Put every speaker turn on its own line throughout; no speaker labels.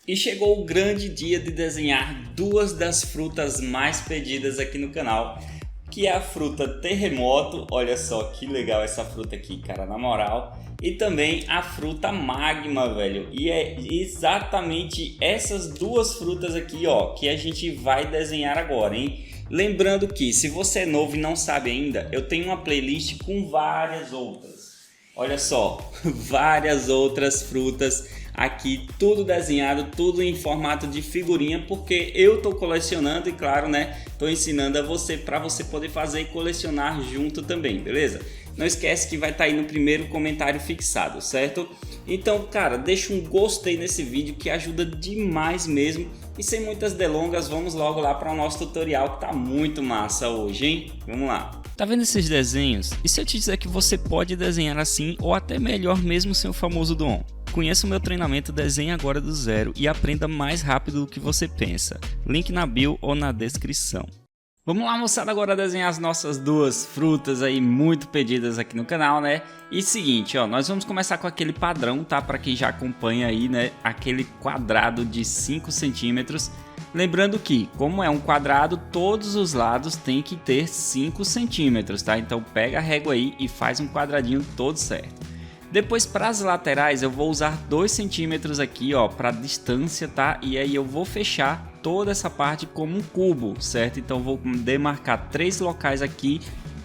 E chegou o grande dia de desenhar duas das frutas mais pedidas aqui no canal, que é a fruta terremoto. Olha só que legal essa fruta aqui, cara, na moral. E também a fruta magma, velho. E é exatamente essas duas frutas aqui, ó, que a gente vai desenhar agora, hein? Lembrando que, se você é novo e não sabe ainda, eu tenho uma playlist com várias outras. Olha só, várias outras frutas aqui, tudo desenhado, tudo em formato de figurinha, porque eu tô colecionando e claro, né, tô ensinando a você para você poder fazer e colecionar junto também, beleza? Não esquece que vai estar aí no primeiro comentário fixado, certo? Então, cara, deixa um gostei nesse vídeo que ajuda demais mesmo. E sem muitas delongas, vamos logo lá para o nosso tutorial que tá muito massa hoje, hein? Vamos lá!
Tá vendo esses desenhos? E se eu te dizer que você pode desenhar assim ou até melhor mesmo sem o famoso dom? Conheça o meu treinamento Desenhe Agora do Zero e aprenda mais rápido do que você pensa. Link na bio ou na descrição. Vamos lá, moçada, agora desenhar as nossas duas frutas aí muito pedidas aqui no canal, né? E seguinte, ó, nós vamos começar com aquele padrão, tá? Para quem já acompanha aí, né? Aquele quadrado de 5 centímetros. Lembrando que, como é um quadrado, todos os lados tem que ter 5 centímetros, tá? Então pega a régua aí e faz um quadradinho todo certo. Depois, para as laterais, eu vou usar 2 centímetros aqui, ó, para distância, tá? E aí eu vou fechar toda essa parte como um cubo, certo? Então vou demarcar 3 locais aqui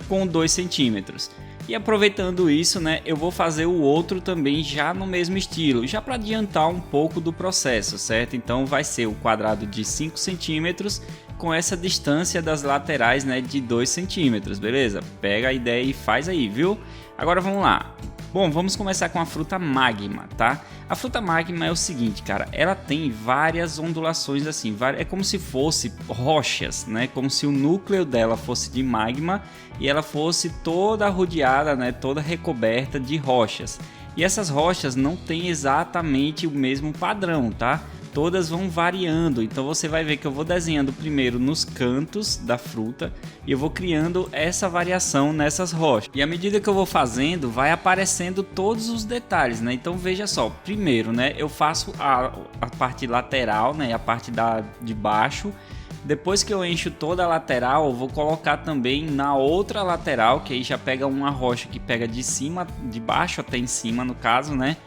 com 2 centímetros. E aproveitando isso, né, eu vou fazer o outro também já no mesmo estilo, já para adiantar um pouco do processo, certo? Então vai ser o quadrado de 5 centímetros com essa distância das laterais, né, de 2 centímetros, beleza? Pega a ideia e faz aí, viu? Agora vamos lá. Bom, vamos começar com a fruta magma, tá? A fruta magma é o seguinte, cara, ela tem várias ondulações assim, é como se fosse rochas, né? Como se o núcleo dela fosse de magma e ela fosse toda rodeada, né? Toda recoberta de rochas. E essas rochas não têm exatamente o mesmo padrão, tá? Todas vão variando, então você vai ver que eu vou desenhando primeiro nos cantos da fruta e eu vou criando essa variação nessas rochas. E à medida que eu vou fazendo, vai aparecendo todos os detalhes, né? Então veja só, primeiro, né, eu faço a parte lateral, né, a parte de baixo. Depois que eu encho toda a lateral, eu vou colocar também na outra lateral, que aí já pega uma rocha que pega de cima, de baixo até em cima no caso, né?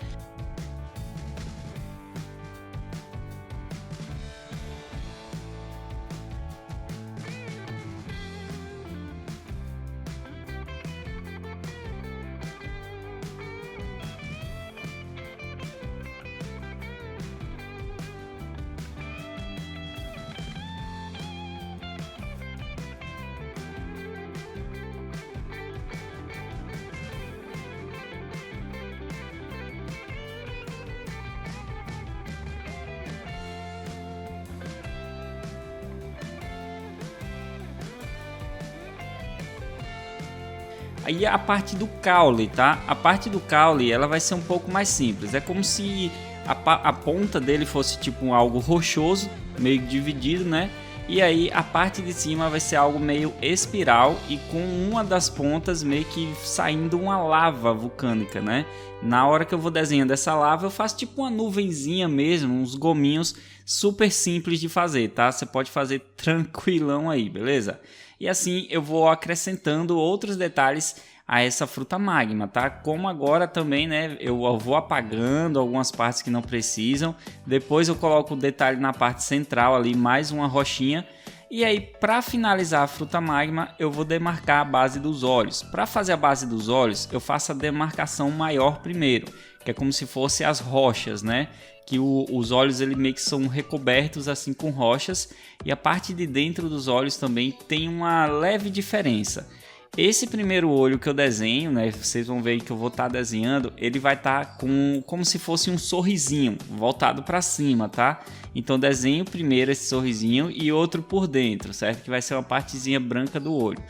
Aí a parte do caule, tá? A parte do caule, ela vai ser um pouco mais simples. É como se a ponta dele fosse tipo algo rochoso, meio dividido, né? E aí a parte de cima vai ser algo meio espiral e com uma das pontas meio que saindo uma lava vulcânica, né? Na hora que eu vou desenhando essa lava, eu faço tipo uma nuvenzinha mesmo, uns gominhos super simples de fazer, tá? Você pode fazer tranquilão aí, beleza? E assim eu vou acrescentando outros detalhes a essa fruta magma, tá? Como agora também, né, eu vou apagando algumas partes que não precisam. Depois eu coloco o detalhe na parte central ali, mais uma rochinha. E aí, para finalizar a fruta magma, eu vou demarcar a base dos olhos. Para fazer a base dos olhos, eu faço a demarcação maior primeiro, que é como se fosse as rochas, né? Que os olhos ele meio que são recobertos assim com rochas e a parte de dentro dos olhos também tem uma leve diferença. Esse primeiro olho que eu desenho, né, vocês vão ver que eu vou estar desenhando, ele vai estar como se fosse um sorrisinho voltado para cima, tá? Então desenho primeiro esse sorrisinho e outro por dentro, certo? Que vai ser uma partezinha branca do olho.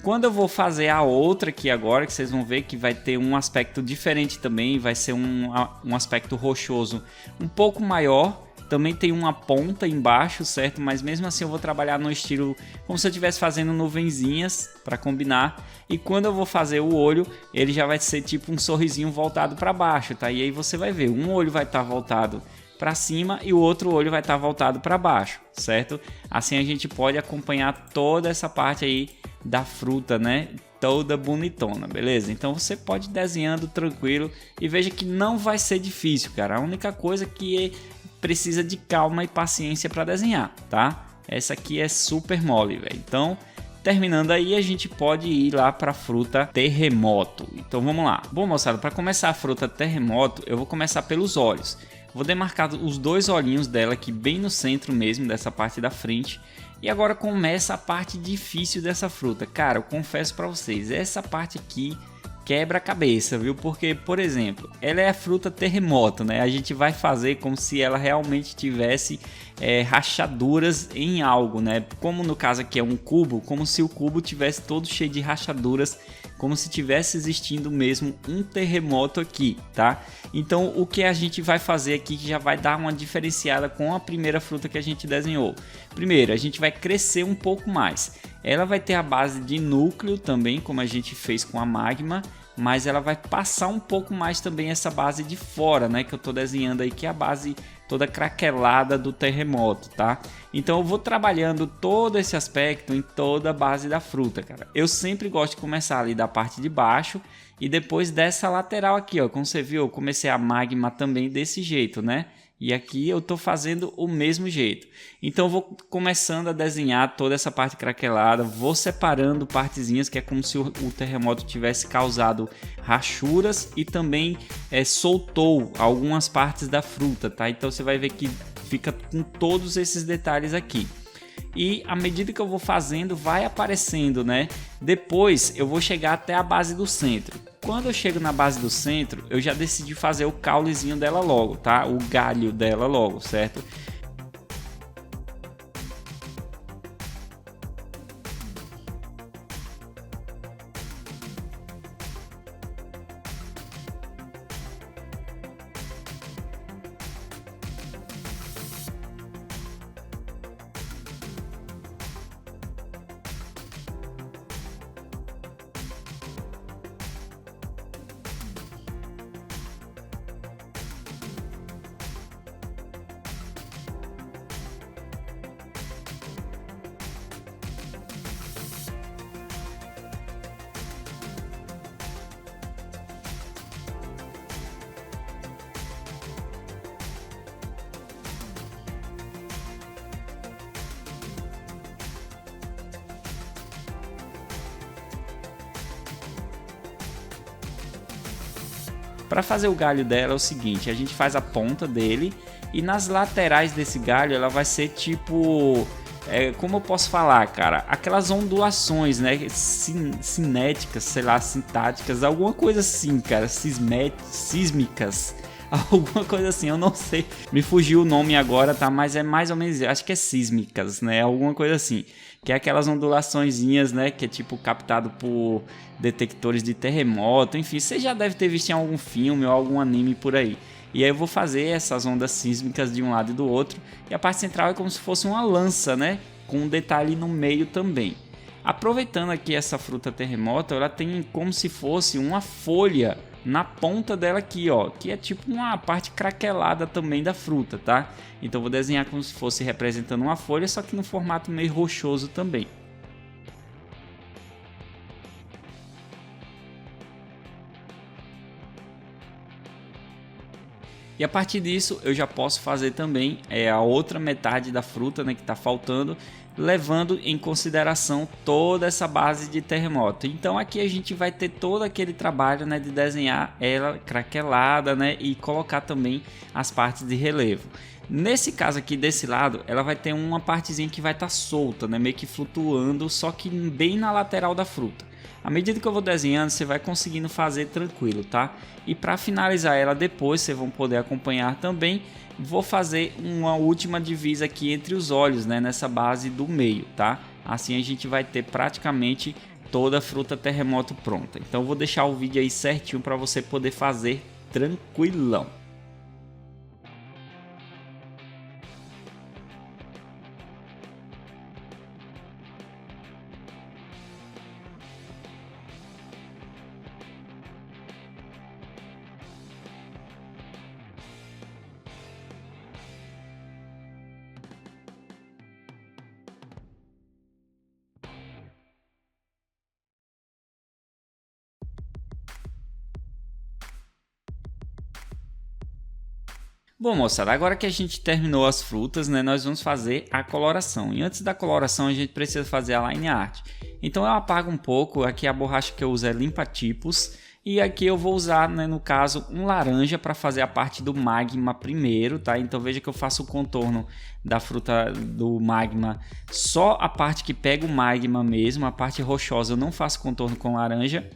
Quando eu vou fazer a outra aqui agora, que vocês vão ver que vai ter um aspecto diferente também, vai ser um aspecto rochoso um pouco maior. Também tem uma ponta embaixo, certo? Mas mesmo assim eu vou trabalhar no estilo como se eu estivesse fazendo nuvenzinhas para combinar. E quando eu vou fazer o olho, ele já vai ser tipo um sorrisinho voltado para baixo, tá? E aí você vai ver, um olho vai estar voltado para cima e o outro olho vai estar voltado para baixo, certo? Assim a gente pode acompanhar toda essa parte aí da fruta, né? Toda bonitona, beleza? Então você pode ir desenhando tranquilo e veja que não vai ser difícil, cara. A única coisa que precisa de calma e paciência para desenhar, tá? Essa aqui é super mole, velho. Então, terminando aí, a gente pode ir lá para a fruta terremoto. Então vamos lá. Bom, moçada, para começar a fruta terremoto, eu vou começar pelos olhos. Vou demarcar os dois olhinhos dela aqui bem no centro mesmo, dessa parte da frente. E agora começa a parte difícil dessa fruta. Cara, eu confesso para vocês, essa parte aqui quebra a cabeça, viu? Porque, por exemplo, ela é a fruta terremoto, né? A gente vai fazer como se ela realmente tivesse rachaduras em algo, né? Como no caso aqui é um cubo, como se o cubo tivesse todo cheio de rachaduras, como se tivesse existindo mesmo um terremoto aqui, tá? Então, o que a gente vai fazer aqui que já vai dar uma diferenciada com a primeira fruta que a gente desenhou. Primeiro, a gente vai crescer um pouco mais. Ela vai ter a base de núcleo também, como a gente fez com a magma, mas ela vai passar um pouco mais também essa base de fora, né? Que eu tô desenhando aí, que é a base toda craquelada do terremoto, tá? Então eu vou trabalhando todo esse aspecto em toda a base da fruta, cara. Eu sempre gosto de começar ali da parte de baixo e depois dessa lateral aqui, ó. Como você viu, eu comecei a magma também desse jeito, né? E aqui eu tô fazendo o mesmo jeito. Então eu vou começando a desenhar toda essa parte craquelada, vou separando partezinhas que é como se o terremoto tivesse causado rachuras e também soltou algumas partes da fruta, tá? Então você vai ver que fica com todos esses detalhes aqui. E à medida que eu vou fazendo, vai aparecendo, né? Depois eu vou chegar até a base do centro. Quando eu chego na base do centro, eu já decidi fazer o caulezinho dela logo, tá? O galho dela logo, certo? Para fazer o galho dela é o seguinte, a gente faz a ponta dele e nas laterais desse galho ela vai ser tipo, como eu posso falar, cara, aquelas ondulações, né, cinéticas, sei lá, sintáticas, alguma coisa assim, cara, sísmicas, alguma coisa assim, eu não sei, me fugiu o nome agora, tá, mas é mais ou menos, acho que é sísmicas, né, alguma coisa assim, que é aquelas ondulaçõezinhas, né, que é tipo captado por detectores de terremoto, enfim, você já deve ter visto em algum filme ou algum anime por aí. E aí eu vou fazer essas ondas sísmicas de um lado e do outro, e a parte central é como se fosse uma lança, né, com um detalhe no meio também. Aproveitando aqui essa fruta terremoto, ela tem como se fosse uma folha na ponta dela aqui, ó, que é tipo uma parte craquelada também da fruta, tá? Então vou desenhar como se fosse representando uma folha, só que no formato meio rochoso também. E a partir disso eu já posso fazer também a outra metade da fruta, né, que está faltando, levando em consideração toda essa base de terremoto. Então aqui a gente vai ter todo aquele trabalho, né, de desenhar ela craquelada, né, e colocar também as partes de relevo. Nesse caso aqui desse lado, ela vai ter uma partezinha que vai estar solta, né, meio que flutuando, só que bem na lateral da fruta. À medida que eu vou desenhando, você vai conseguindo fazer tranquilo, tá? E para finalizar ela depois, vocês vão poder acompanhar também, vou fazer uma última divisa aqui entre os olhos, né? Nessa base do meio, tá? Assim a gente vai ter praticamente toda a fruta terremoto pronta. Então eu vou deixar o vídeo aí certinho para você poder fazer tranquilão. Bom, moçada, agora que a gente terminou as frutas, né, nós vamos fazer a coloração. E antes da coloração a gente precisa fazer a line art. Então eu apago um pouco, aqui a borracha que eu uso é limpa-tipos. E aqui eu vou usar, né, no caso, um laranja para fazer a parte do magma primeiro, tá? Então veja que eu faço o contorno da fruta do magma, só a parte que pega o magma mesmo, a parte rochosa eu não faço contorno com laranja.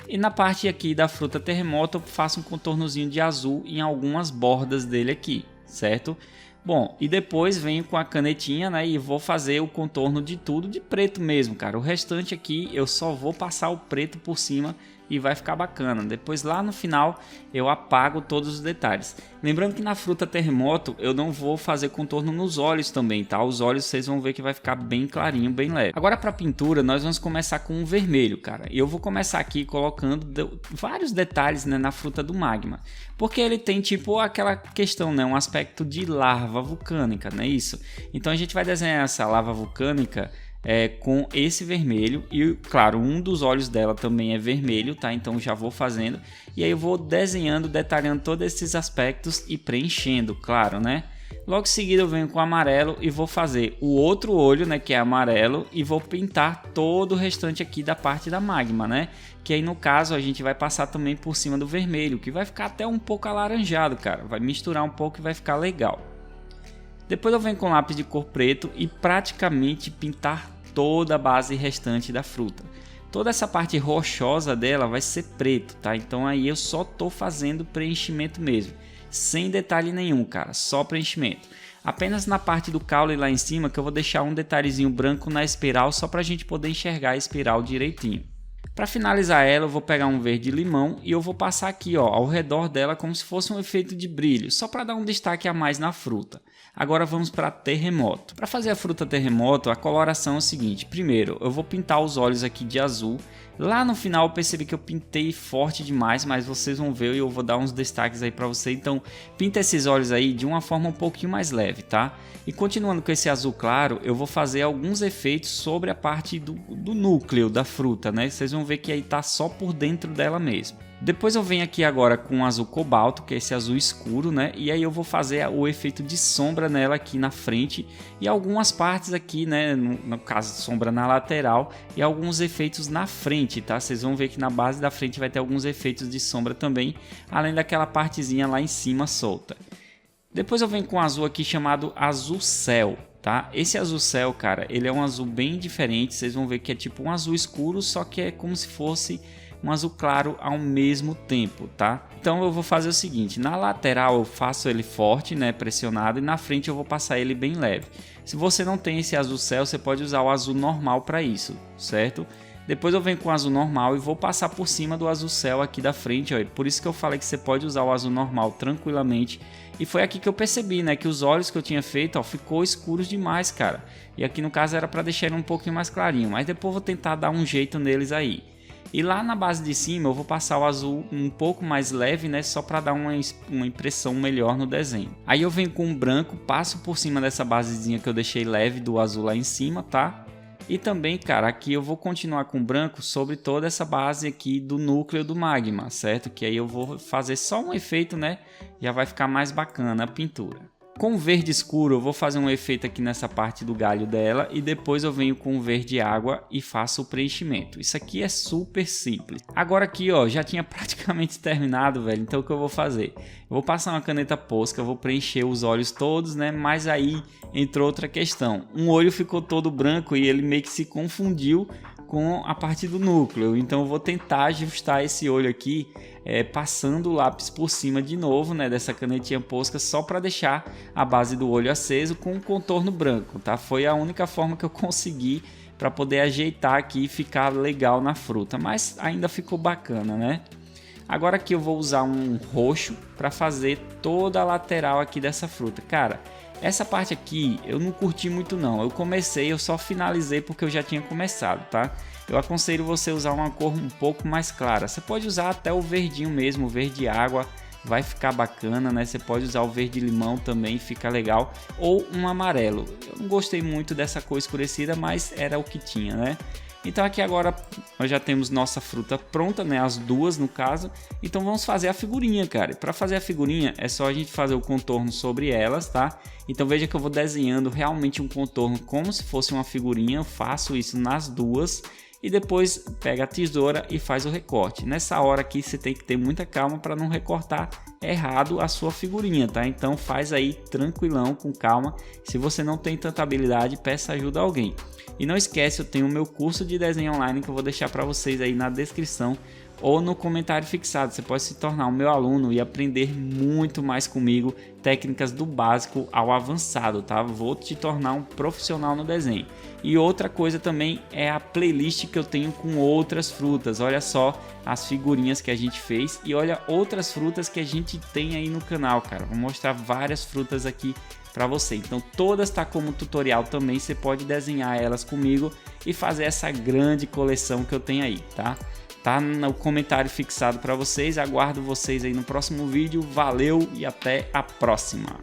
E na parte aqui da fruta terremoto eu faço um contornozinho de azul em algumas bordas dele aqui, certo? Bom, e depois venho com a canetinha, né, e vou fazer o contorno de tudo de preto mesmo, cara. O restante aqui eu só vou passar o preto por cima e vai ficar bacana. Depois lá no final eu apago todos os detalhes. Lembrando que na fruta terremoto eu não vou fazer contorno nos olhos também, tá? Os olhos vocês vão ver que vai ficar bem clarinho, bem leve. Agora para pintura nós vamos começar com um vermelho, cara. E eu vou começar aqui colocando vários detalhes, né, na fruta do magma. Porque ele tem tipo aquela questão, né, um aspecto de lava vulcânica, não é isso? Então a gente vai desenhar essa lava vulcânica com esse vermelho e claro, um dos olhos dela também é vermelho, tá? Então já vou fazendo e aí eu vou desenhando, detalhando todos esses aspectos e preenchendo, claro, né? Logo em seguida eu venho com amarelo e vou fazer o outro olho, né, que é amarelo, e vou pintar todo o restante aqui da parte da magma, né? Que aí no caso a gente vai passar também por cima do vermelho, que vai ficar até um pouco alaranjado, cara. Vai misturar um pouco e vai ficar legal. Depois eu venho com lápis de cor preto e praticamente pintar toda a base restante da fruta. Toda essa parte rochosa dela vai ser preto, tá? Então aí eu só tô fazendo preenchimento mesmo, sem detalhe nenhum, cara, só preenchimento. Apenas na parte do caule lá em cima que eu vou deixar um detalhezinho branco na espiral só pra gente poder enxergar a espiral direitinho. Para finalizar ela eu vou pegar um verde limão e eu vou passar aqui, ó, ao redor dela como se fosse um efeito de brilho, só para dar um destaque a mais na fruta. Agora vamos para terremoto. Para fazer a fruta terremoto, a coloração é o seguinte: primeiro eu vou pintar os olhos aqui de azul. Lá no final eu percebi que eu pintei forte demais, mas vocês vão ver e eu vou dar uns destaques aí para você. Então pinta esses olhos aí de uma forma um pouquinho mais leve, tá? E continuando com esse azul claro, eu vou fazer alguns efeitos sobre a parte do núcleo da fruta, né? Vocês vão ver que aí tá só por dentro dela mesmo. Depois eu venho aqui agora com um azul cobalto, que é esse azul escuro, né? E aí eu vou fazer o efeito de sombra nela aqui na frente e algumas partes aqui, né? No caso, sombra na lateral e alguns efeitos na frente, tá? Vocês vão ver que na base da frente vai ter alguns efeitos de sombra também, além daquela partezinha lá em cima solta. Depois eu venho com um azul aqui chamado azul céu, tá? Esse azul céu, cara, ele é um azul bem diferente. Vocês vão ver que é tipo um azul escuro, só que é como se fosse um azul claro ao mesmo tempo, tá? Então eu vou fazer o seguinte: na lateral eu faço ele forte, né, pressionado, e na frente eu vou passar ele bem leve. Se você não tem esse azul céu, você pode usar o azul normal para isso, certo? Depois eu venho com o azul normal e vou passar por cima do azul céu aqui da frente, ó. Por isso que eu falei que você pode usar o azul normal tranquilamente. E foi aqui que eu percebi, né, que os olhos que eu tinha feito, ó, ficou escuros demais, cara. E aqui no caso era para deixar ele um pouquinho mais clarinho, mas depois eu vou tentar dar um jeito neles aí. E lá na base de cima eu vou passar o azul um pouco mais leve, né, só para dar uma impressão melhor no desenho. Aí eu venho com um branco, passo por cima dessa basezinha que eu deixei leve do azul lá em cima, tá? E também, cara, aqui eu vou continuar com branco sobre toda essa base aqui do núcleo do magma, certo? Que aí eu vou fazer só um efeito, né? Já vai ficar mais bacana a pintura. Com verde escuro eu vou fazer um efeito aqui nessa parte do galho dela e depois eu venho com verde água e faço o preenchimento. Isso aqui é super simples. Agora aqui, ó, já tinha praticamente terminado, velho. Então o que eu vou fazer? Eu vou passar uma caneta posca, vou preencher os olhos todos, né? Mas aí entrou outra questão. Um olho ficou todo branco e ele meio que se confundiu com a parte do núcleo. Então eu vou tentar ajustar esse olho aqui passando o lápis por cima de novo, né, dessa canetinha posca, só para deixar a base do olho aceso com um contorno branco, tá? Foi a única forma que eu consegui para poder ajeitar aqui e ficar legal na fruta, mas ainda ficou bacana, né? Agora aqui eu vou usar um roxo para fazer toda a lateral aqui dessa fruta. Cara, essa parte aqui eu não curti muito não. Eu só finalizei porque eu já tinha começado, tá? Eu aconselho você usar uma cor um pouco mais clara. Você pode usar até o verdinho mesmo, o verde água, vai ficar bacana, né? Você pode usar o verde limão também, fica legal. Ou um amarelo. Eu não gostei muito dessa cor escurecida, mas era o que tinha, né? Então aqui agora nós já temos nossa fruta pronta, né, as duas no caso. Então vamos fazer a figurinha, cara. Para fazer a figurinha é só a gente fazer o contorno sobre elas, tá? Então veja que eu vou desenhando realmente um contorno como se fosse uma figurinha. Eu faço isso nas duas e depois pega a tesoura e faz o recorte. Nessa hora aqui você tem que ter muita calma para não recortar errado a sua figurinha, tá? Então faz aí tranquilão, com calma. Se você não tem tanta habilidade, peça ajuda a alguém. E não esquece, eu tenho o meu curso de desenho online que eu vou deixar para vocês aí na descrição ou no comentário fixado. Você pode se tornar o meu aluno e aprender muito mais comigo, técnicas do básico ao avançado, tá? Vou te tornar um profissional no desenho. E outra coisa também é a playlist que eu tenho com outras frutas. Olha só as figurinhas que a gente fez e olha outras frutas que a gente tem aí no canal, cara. Vou mostrar várias frutas aqui para você. Então todas tá como tutorial também, você pode desenhar elas comigo e fazer essa grande coleção que eu tenho aí, tá? Tá no comentário fixado para vocês. Aguardo vocês aí no próximo vídeo. Valeu e até a próxima.